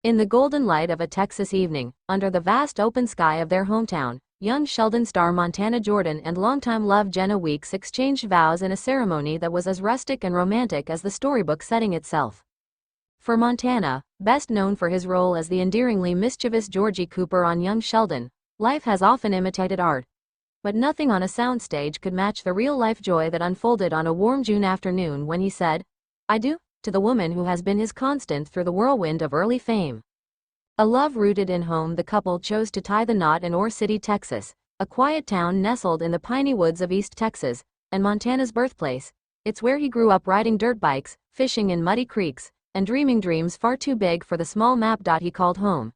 In the golden light of a Texas evening, under the vast open sky of their hometown, young Sheldon star Montana Jordan and longtime love Jenna Weeks exchanged vows in a ceremony that was as rustic and romantic as the storybook setting itself. For Montana, best known for his role as the endearingly mischievous Georgie Cooper on Young Sheldon, life has often imitated art. But nothing on a soundstage could match the real-life joy that unfolded on a warm June afternoon when he said, "I do," to the woman who has been his constant through the whirlwind of early fame. A love rooted in home, the couple chose to tie the knot in Ore City, Texas, a quiet town nestled in the piney woods of East Texas, and Montana's birthplace. It's where he grew up riding dirt bikes, fishing in muddy creeks, and dreaming dreams far too big for the small map he called home.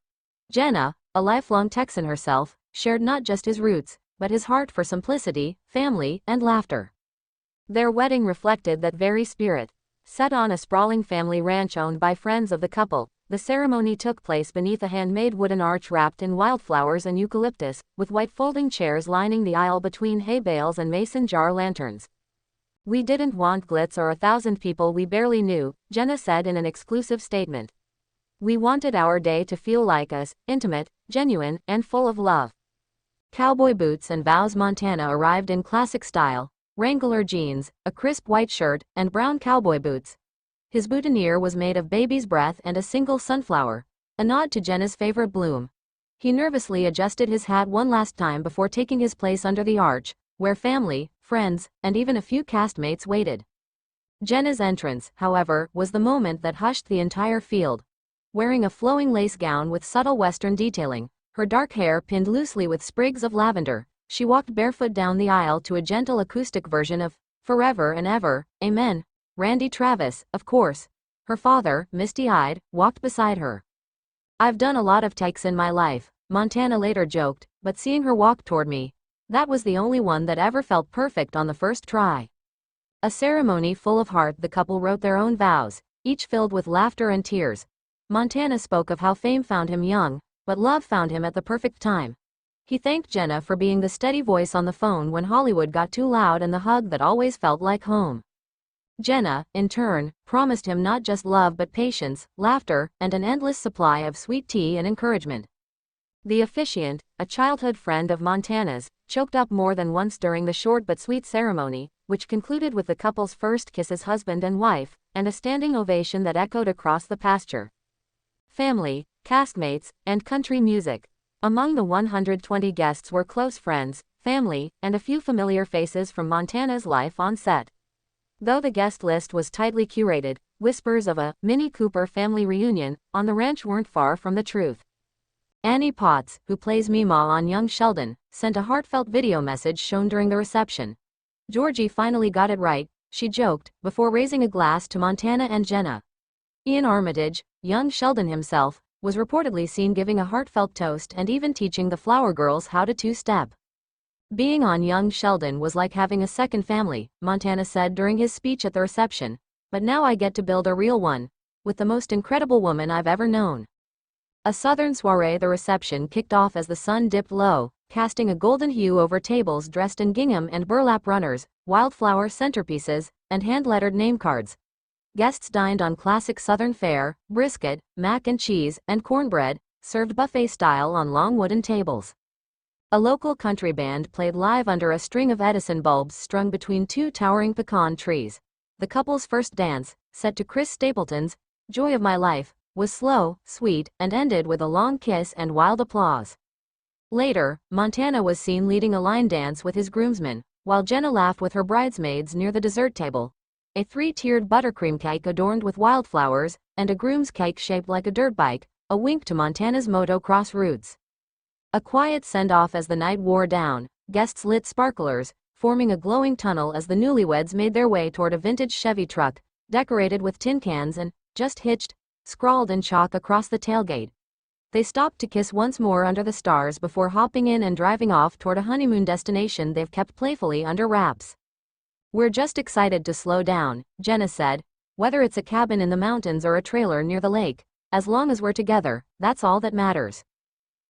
Jenna, a lifelong Texan herself, shared not just his roots, but his heart for simplicity, family, and laughter. Their wedding reflected that very spirit. Set on a sprawling family ranch owned by friends of the couple, the ceremony took place beneath a handmade wooden arch wrapped in wildflowers and eucalyptus, with white folding chairs lining the aisle between hay bales and mason jar lanterns. "We didn't want glitz or 1,000 people we barely knew," Jenna said in an exclusive statement. "We wanted our day to feel like us, intimate, genuine, and full of love." Cowboy boots and vows. Montana arrived in classic style, Wrangler jeans, a crisp white shirt, and brown cowboy boots. His boutonniere was made of baby's breath and a single sunflower, a nod to Jenna's favorite bloom. He nervously adjusted his hat one last time before taking his place under the arch, where family, friends, and even a few castmates waited. Jenna's entrance, however, was the moment that hushed the entire field. Wearing a flowing lace gown with subtle western detailing, her dark hair pinned loosely with sprigs of lavender, she walked barefoot down the aisle to a gentle acoustic version of "Forever and Ever, Amen." Randy Travis, of course. Her father, misty-eyed, walked beside her. "I've done a lot of takes in my life," Montana later joked, "but seeing her walk toward me, that was the only one that ever felt perfect on the first try." A ceremony full of heart. The couple wrote their own vows, each filled with laughter and tears. Montana spoke of how fame found him young, but love found him at the perfect time. He thanked Jenna for being the steady voice on the phone when Hollywood got too loud and the hug that always felt like home. Jenna, in turn, promised him not just love but patience, laughter, and an endless supply of sweet tea and encouragement. The officiant, a childhood friend of Montana's, choked up more than once during the short but sweet ceremony, which concluded with the couple's first kiss as husband and wife, and a standing ovation that echoed across the pasture. Family, castmates, and country music. Among the 120 guests were close friends, family, and a few familiar faces from Montana's life on set. Though the guest list was tightly curated, whispers of a Mini Cooper family reunion on the ranch weren't far from the truth. Annie Potts, who plays Mima on Young Sheldon, sent a heartfelt video message shown during the reception. "Georgie finally got it right," she joked, before raising a glass to Montana and Jenna. Ian Armitage, Young Sheldon himself, was reportedly seen giving a heartfelt toast and even teaching the Flower Girls how to two-step. "Being on Young Sheldon was like having a second family," Montana said during his speech at the reception. "But now I get to build a real one, with the most incredible woman I've ever known." A southern soiree. The reception kicked off as the sun dipped low, casting a golden hue over tables dressed in gingham and burlap runners, wildflower centerpieces, and hand-lettered name cards. Guests dined on classic southern fare, brisket, mac and cheese, and cornbread, served buffet-style on long wooden tables. A local country band played live under a string of Edison bulbs strung between two towering pecan trees. The couple's first dance, set to Chris Stapleton's "Joy of My Life," was slow, sweet, and ended with a long kiss and wild applause. Later, Montana was seen leading a line dance with his groomsmen, while Jenna laughed with her bridesmaids near the dessert table. A three-tiered buttercream cake adorned with wildflowers, and a groom's cake shaped like a dirt bike, a wink to Montana's motocross roots. A quiet send-off as the night wore down. Guests lit sparklers, forming a glowing tunnel as the newlyweds made their way toward a vintage Chevy truck, decorated with tin cans and "Just Hitched" scrawled in chalk across the tailgate. They stopped to kiss once more under the stars before hopping in and driving off toward a honeymoon destination they've kept playfully under wraps. "We're just excited to slow down," Jenna said. "Whether it's a cabin in the mountains or a trailer near the lake, as long as we're together, that's all that matters."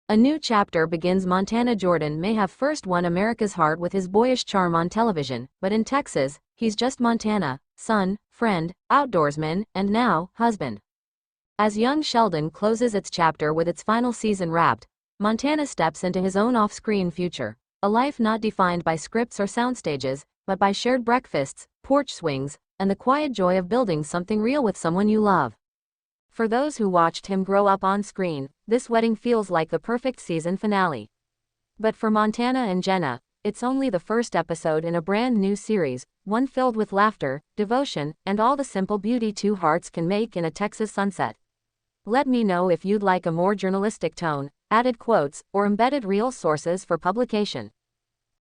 A new chapter begins. Montana Jordan may have first won America's heart with his boyish charm on television, but in Texas, he's just Montana, son, friend, outdoorsman, and now, husband. As young Sheldon closes its chapter with its final season wrapped, Montana steps into his own off-screen future, a life not defined by scripts or soundstages, but by shared breakfasts, porch swings, and the quiet joy of building something real with someone you love. For those who watched him grow up on screen, this wedding feels like the perfect season finale. But for Montana and Jenna, it's only the first episode in a brand new series, one filled with laughter, devotion, and all the simple beauty two hearts can make in a Texas sunset. Let me know if you'd like a more journalistic tone, added quotes, or embedded real sources for publication.